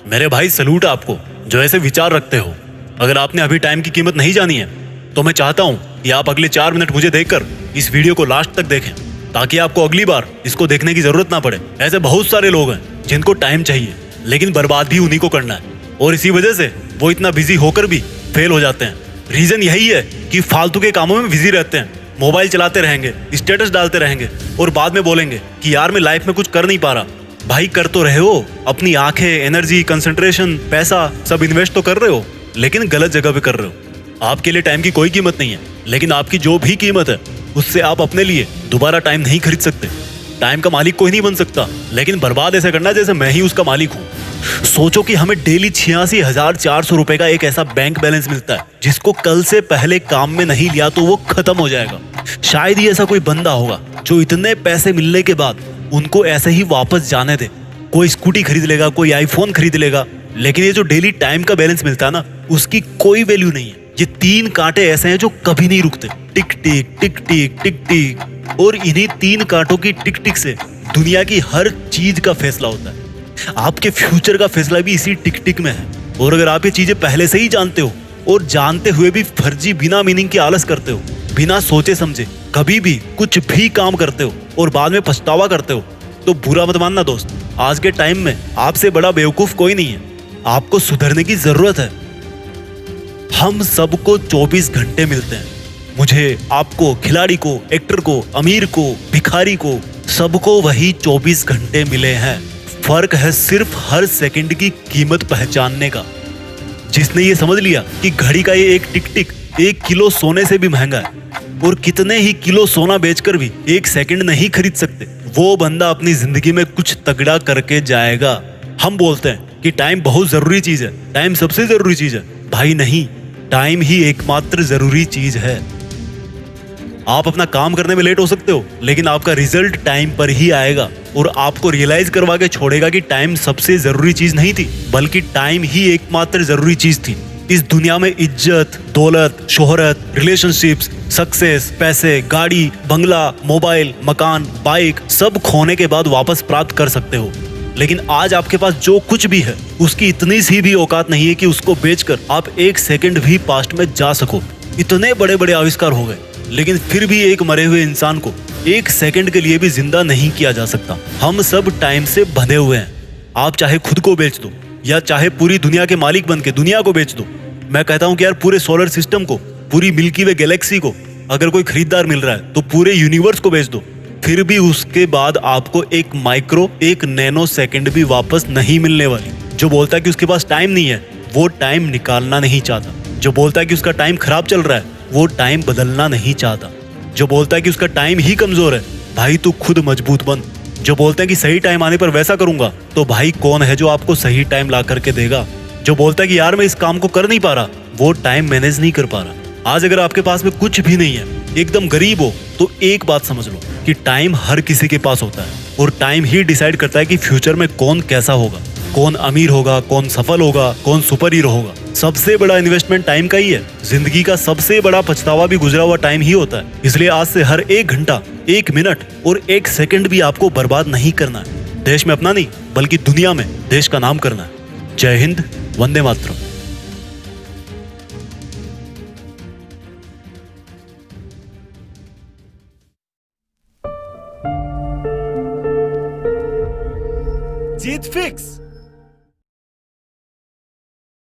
मेरे भाई सलूट आपको जो ऐसे विचार रखते हो। अगर आपने अभी टाइम की कीमत नहीं जानी है तो मैं चाहता हूँ कि आप अगले 4 मिनट मुझे देखकर इस वीडियो को लास्ट तक देखें, ताकि आपको अगली बार इसको देखने की जरूरत ना पड़े। ऐसे बहुत सारे लोग हैं जिनको टाइम चाहिए लेकिन बर्बाद भी उन्हीं को करना है, और इसी वजह से वो इतना बिजी होकर भी फेल हो जाते हैं। रीजन यही है कि फालतू के कामों में बिजी रहते हैं, मोबाइल चलाते रहेंगे, स्टेटस डालते रहेंगे और बाद में बोलेंगे कि यार मैं लाइफ में कुछ कर नहीं पा रहा। भाई कर तो रहे हो, अपनी आंखें, एनर्जी, कंसंट्रेशन, पैसा सब इन्वेस्ट तो कर रहे हो, लेकिन गलत जगह पे कर रहे हो। आपके लिए टाइम की कोई कीमत नहीं है, लेकिन आपकी जो भी कीमत है उससे आप अपने लिए दोबारा टाइम नहीं खरीद सकते। टाइम का मालिक कोई नहीं बन सकता, लेकिन बर्बाद ऐसे करना जैसे मैं ही उसका मालिक हूँ। सोचो कि हमें डेली 86,400 रुपए का एक ऐसा बैंक बैलेंस मिलता है जिसको कल से पहले काम में नहीं लिया तो वो खत्म हो जाएगा। शायद ही ऐसा कोई बंदा होगा जो इतने पैसे मिलने के बाद उनको ऐसे ही वापस जाने दे। कोई स्कूटी खरीद लेगा, कोई आईफोन खरीद लेगा, लेकिन ये जो डेली टाइम का बैलेंस मिलता है ना, उसकी कोई वैल्यू नहीं है। ये 3 कांटे ऐसे हैं जो कभी नहीं रुकते, टिक टिक टिक टिक टिक टिक, और इन्हीं 3 कांटों की टिक टिक से दुनिया की हर चीज का फैसला होता है। आपके फ्यूचर का फैसला भी इसी टिक टिक में है। और अगर आप ये चीजें पहले से ही जानते हो और जानते हुए भी फर्जी बिना मीनिंग के आलस करते हो, बिना सोचे समझे कभी भी कुछ भी काम करते हो और बाद में पछतावा करते हो, तो बुरा मत मानना दोस्त। आज के टाइम में आपसे बड़ा बेवकूफ कोई नहीं है। आपको सुधरने की जरूरत है। हम सबको 24 घंटे मिलते हैं। मुझे, आपको, खिलाड़ी को, एक्टर को, अमीर को, भिखारी को, सबको वही 24 घंटे मिले हैं। फर्क है सिर्फ हर सेकंड की कीमत पहचानने का। जिसने ये समझ लिया कि घड़ी का ये एक टिक टिक 1 किलो सोने से भी महंगा है और कितने ही किलो सोना बेचकर भी 1 सेकंड नहीं खरीद सकते, वो बंदा अपनी जिंदगी में कुछ तगड़ा करके जाएगा। हम बोलते हैं कि टाइम बहुत जरूरी चीज है, टाइम सबसे जरूरी चीज है। भाई नहीं, टाइम ही एकमात्र जरूरी चीज है। आप अपना काम करने में लेट हो सकते हो, लेकिन आपका रिजल्ट टाइम पर ही आएगा और आपको रियलाइज करवा के छोड़ेगा कि टाइम सबसे जरूरी चीज नहीं थी, बल्कि टाइम ही एकमात्र जरूरी चीज थी। इस दुनिया में इज्जत, दौलत, शोहरत, रिलेशनशिप्स, सक्सेस, पैसे, गाड़ी, बंगला, मोबाइल, मकान, बाइक सब खोने के बाद वापस प्राप्त कर सकते हो, लेकिन आज आपके पास जो कुछ भी है उसकी इतनी सी भी औकात नहीं है कि उसको बेचकर आप 1 सेकंड भी पास्ट में जा सको। इतने बड़े बड़े आविष्कार हो गए, लेकिन फिर भी एक मरे हुए इंसान को 1 सेकंड के लिए भी जिंदा नहीं किया जा सकता। हम सब टाइम से बंधे हुए हैं। आप चाहे खुद को बेच दो या चाहे पूरी दुनिया के मालिक बन के दुनिया को बेच दो। मैं कहता हूं कि यार पूरे सोलर सिस्टम को, पूरी मिल्की वे गैलेक्सी को अगर कोई खरीदार मिल रहा है तो पूरे यूनिवर्स को बेच दो, फिर भी उसके बाद आपको एक माइक्रो, एक नैनो सेकंड भी वापस नहीं मिलने वाली। जो बोलता है कि उसके पास टाइम नहीं है, वो टाइम निकालना नहीं चाहता। जो बोलता है कि उसका टाइम खराब चल रहा है, वो टाइम बदलना नहीं चाहता। जो बोलता है कि उसका टाइम ही कमजोर है, भाई तू खुद मजबूत बन। जो बोलते हैं कि सही टाइम आने पर वैसा करूंगा, तो भाई कौन है जो आपको सही टाइम ला करके देगा। जो बोलता है कि यार मैं इस काम को कर नहीं पा रहा, वो टाइम मैनेज नहीं कर पा रहा। आज अगर आपके पास में कुछ भी नहीं है, एकदम गरीब हो, तो एक बात समझ लो कि टाइम हर किसी के पास होता है और टाइम ही डिसाइड करता है कि फ्यूचर में कौन कैसा होगा, कौन अमीर होगा, कौन सफल होगा, कौन सुपर हीरो होगा। सबसे बड़ा इन्वेस्टमेंट टाइम का ही है। जिंदगी का सबसे बड़ा पछतावा भी गुजरा हुआ टाइम ही होता है। इसलिए आज से हर 1 घंटा, 1 मिनट और 1 सेकंड भी आपको बर्बाद नहीं करना है। देश में अपना नहीं, बल्कि दुनिया में देश का नाम करना है। जय हिंद, वंदे मातरम। जीत फिक्स।